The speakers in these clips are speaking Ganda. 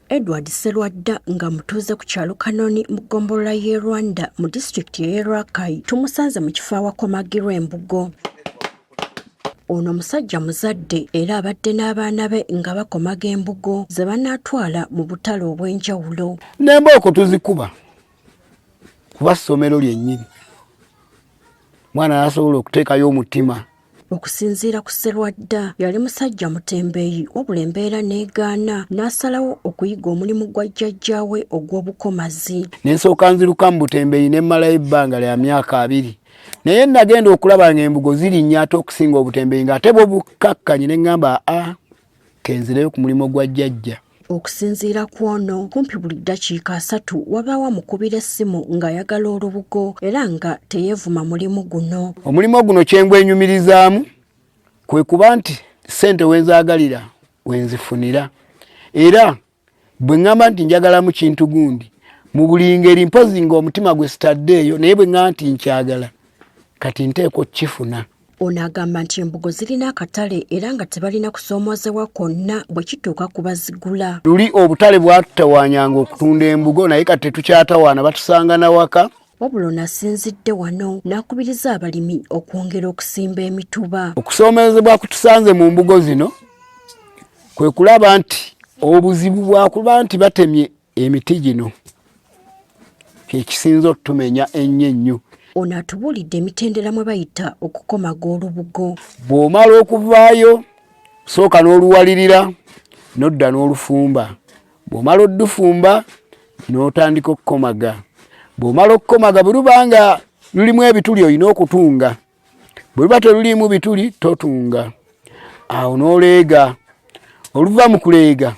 Edward Sserwadda nga mutuuze ku kyalo Kanoni mu ggombolola y'e Rwanda mu disitulikiti y'e Rakai tumusanze mu kifo awakomagirwa embugo. Ono musajja muzadde era abadde n'abaana be nga bakomaga embugo ze banaatwala mu butale obw'enjawulo. N'embooko tuzikuba kuba ssomero lyennyini. Mwana n'asobola okuteekayo omutima. Okusinziira ku Sserwadda yali musajja mutembeeyi wabula embeera n'egaana n'asalawo okuyiga omulimu gwa jjajjaawe ogw'obukomazi. N'ensooka nziruka mu butembeeyi ne mmalayo ebbanga lya myaka 2. Naye nagenda okulaba ng'embugo zirinnya ate okusinga obutembeeyi ng'ate bwo bukkakkanye ne ŋŋamba kenzireyo ku mulimu gwa jjajja. Okusinziira ku ono kumpi buli ddakiika 3 wabaawo amukubira essimu ng'ayagala olubugo era nga teyeevuma mulimu guno. Omulimu guno kyengwenyumirizaamu kwe kuba nti ssente wenzaagalira wenzifunira era bwe ŋŋamba nti njagalamu kintu gundi mu buli ngeri mpozi ng'omutima gwe sitaddeeyo naye bwe ŋŋamba nti nkyagala kati nteekwa okukifuna. Ono agamba nti embugo zirina akatale era nga tebalina kusoomozebwa kwonna bwe kituuka ku bazigula. Luli obutale bwatutawaanyanga okutunda embugo naye kati tetukyatawaana batusanga na waka. Wabula ono asinzidde wano n'akubiriza abalimi okwongera okusimba emituba. Okusoomozebwa kutusanze mu mbugo zino kwe kulaba nti obuzibu bwakuba nti batemye emiti gino ekisinza okutumenya ennyo ennyo. Ono atubuulidde emitendera mwe bayita okukomaga olubugo. Bw'omala okuvaayo sooka n'oluwalirira n'odda n'olufumba. Bw'omala oddufumba n'otandika okukomaga. Bw'omala okukomaga bwe luba nga lulimu ebituli olina okutunga. Bwe luba terulimu bituli totunga. Awo n'oleega. Oluva mu kuleega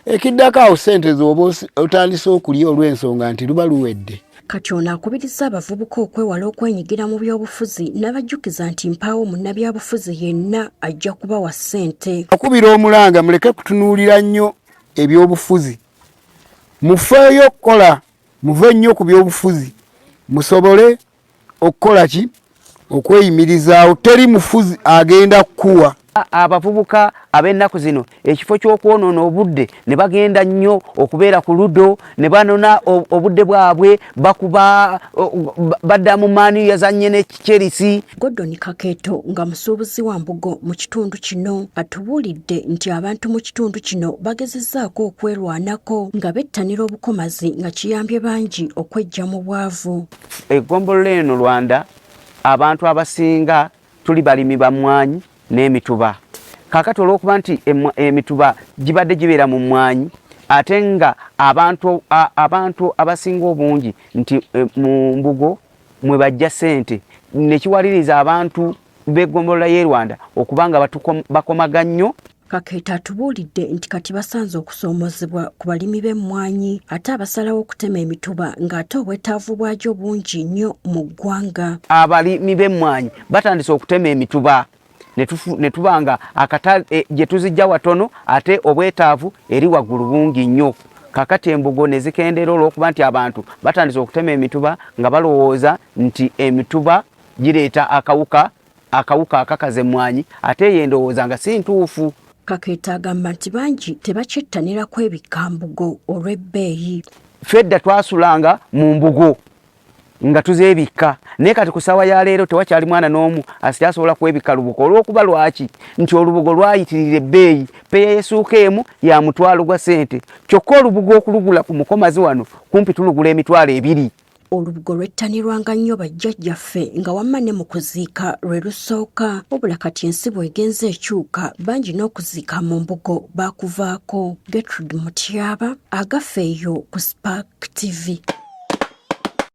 ekiddako awo ssente z'oba otandise okulya olw'ensonga nti luba luwedde. Kati ono akubiriza abavubuka okwewala okwenyigira mu byobufuzi n'abajjukiza nti mpaawo munnabyabufuzi yenna ajja kubawa ssente. Akubira omulanga muleke kutunuulira nnyo ebyobufuzi. Mufeeyo okukola, muve nnyo ku byobufuzi. Musobole okukola ki? Okweyimirizaawo. Teri mufuzi agenda kukuwa. Abavubuka ab'ennaku zino ekifo ky'okwonoona obudde ne bagenda nnyo okubeera ku ludo ne banona obudde bwabwe bakuba badda mu maani yazannye ne Chelsea. Gordon Kakeeto nga musuubuzi wa mbugo mu kitundu kino atubuulidde nti abantu mu kitundu kino bagezezzaako okwerwanako nga bettanira obukomazi nga kiyambye bangi okweggya mu bwavu. Eggombolola eno Rwanda abantu abasinga tuli balimi ba mmwanyi n'emituba. Kakati olw'okuba nti emituba gibadde gibeera mu mmwanyi ate nga abantu abasinga obungi nti mu mbugo mwe bajja ssente ne kiwaliriza abantu b'eggombolola y'e Rwanda okuba nga bakomaga nnyo. Kakeeta atubuulidde nti kati basanze okusoomozebwa ku balimi b'emmwanyi ate abasalawo okutema emituba ng'ate obwetaavu bwagyo bungi nnyo mu ggwanga. Abalimi b'emmwanyi batandise okutema emituba ne tubanga akatale gye tuzijja watono ate obwetaavu eri waggulu bungi nnyo. Kakati embugo ne zikendera olw'okuba nti abantu batandise okutema emituba nga balowooza nti emituba gireeta akawuka akakaza emmwanyi ate ye ndowooza nga si ntuufu. Kakeeta agamba nti bangi tebakyettanira kwebikka mbugo olw'ebbeeyi. Fedda twasulanga mu mbugo nga tuzeebikka naye kati ku ssaawa ya leero tewakyali mwana n'omu asikyasobola kwebikka lubugo olw'okuba lwaki nti olubugo lwayitirira ebbeeyi peeya yesuuka emu ya mutwalo gwa ssente kyokka olubugo okulugula ku mukomazi wano kumpi tulugula emitwalo 2. Olubugo lwettanirwanga nnyo bajjajjaffe nga wamma ne mu kuziika lwe lusooka wabula kati ensi bw'egenze ekyuka bangi n'okuziika mu mbugo baakuvaako. Gertrude Mutyaba, Agafeeyo ku Spark TV.